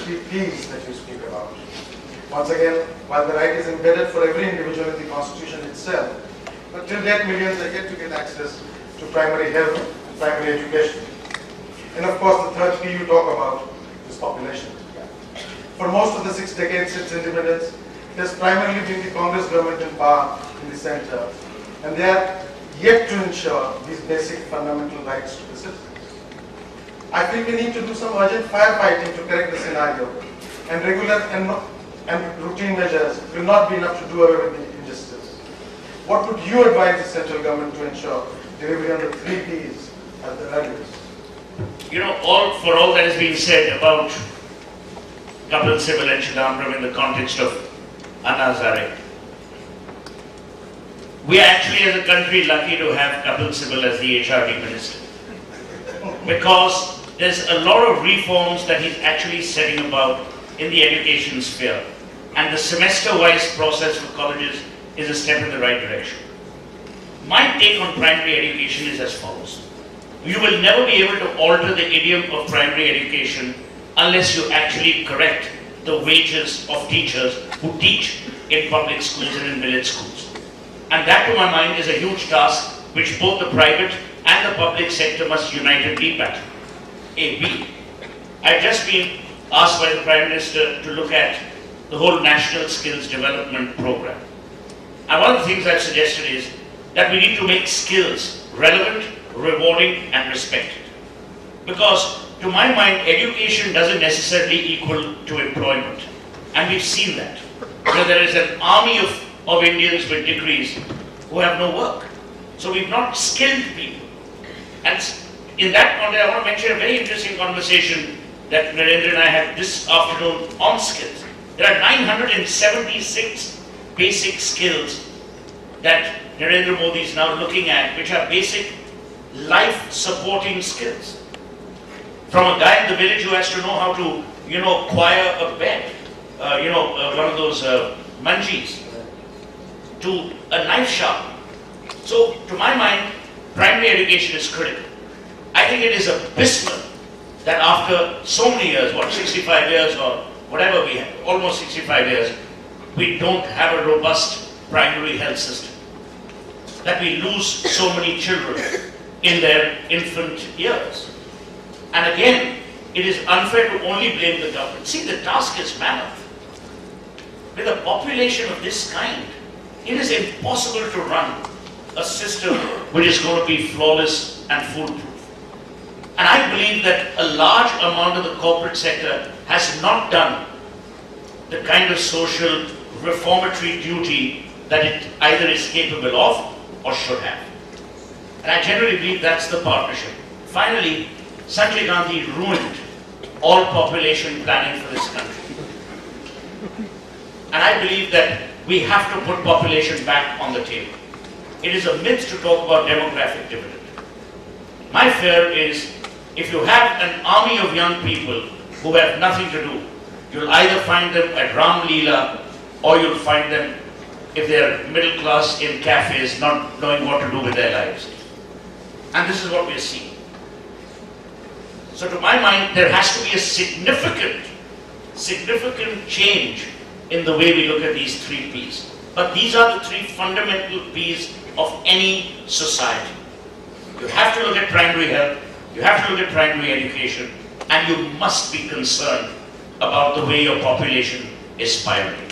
three P's that you speak about. Once again, while the right is embedded for every individual in the Constitution itself, but till that millions are yet to get access to primary health and primary education. And of course, the third P you talk about is population. For most of the 6 decades since independence, it has primarily been the Congress government in power in the center, and they are yet to ensure these basic fundamental rights to the citizens. I feel we need to do some urgent firefighting to correct the scenario, and regular and routine measures will not be enough to do away with the injustice. What would you advise the central government to ensure delivery on the 3 Ps at the earliest? You know, for all that has been said about Kapil Sibal and Chidambaram in the context of Anna Hazare, we are actually as a country lucky to have Kapil Sibal as the HRD minister, because there's a lot of reforms that he's actually setting about in the education sphere, and the semester-wise process for colleges is a step in the right direction. My take on primary education is as follows. You will never be able to alter the idiom of primary education unless you actually correct the wages of teachers who teach in public schools and in village schools. And that, to my mind, is a huge task which both the private and the public sector must unitedly battle. A. B. I've just been asked by the Prime Minister to look at the whole National Skills Development Program. And one of the things I've suggested is that we need to make skills relevant, rewarding and respected. Because to my mind, education doesn't necessarily equal to employment. And we've seen that. Where there is an army of Indians with degrees who have no work. So we've not skilled people. And in that context, I want to mention a very interesting conversation that Narendra and I had this afternoon on skills. There are 976 basic skills that Narendra Modi is now looking at, which are basic life-supporting skills. From a guy in the village who has to know how to, quire a bed, one of those manjis, to a knife sharpener. So, to my mind, primary education is critical. I think it is abysmal that after so many years, 65 years or whatever we have, almost 65 years, we don't have a robust primary health system. That we lose so many children in their infant years. And again, it is unfair to only blame the government. See, the task is mammoth. With a population of this kind, it is impossible to run a system which is going to be flawless and foolproof. And I believe that a large amount of the corporate sector has not done the kind of social reformatory duty that it either is capable of or should have. And I generally believe that's the partnership. Finally, Sanjay Gandhi ruined all population planning for this country. And I believe that we have to put population back on the table. It is a myth to talk about demographic dividend. My fear is, if you have an army of young people who have nothing to do, you'll either find them at Ram Leela, or you'll find them, if they're middle class, in cafes, not knowing what to do with their lives. And this is what we're seeing. So to my mind, there has to be a significant change in the way we look at these 3 Ps. But these are the 3 fundamental Ps of any society. You have to look at primary health, you have to look at primary education, and you must be concerned about the way your population is spiraling.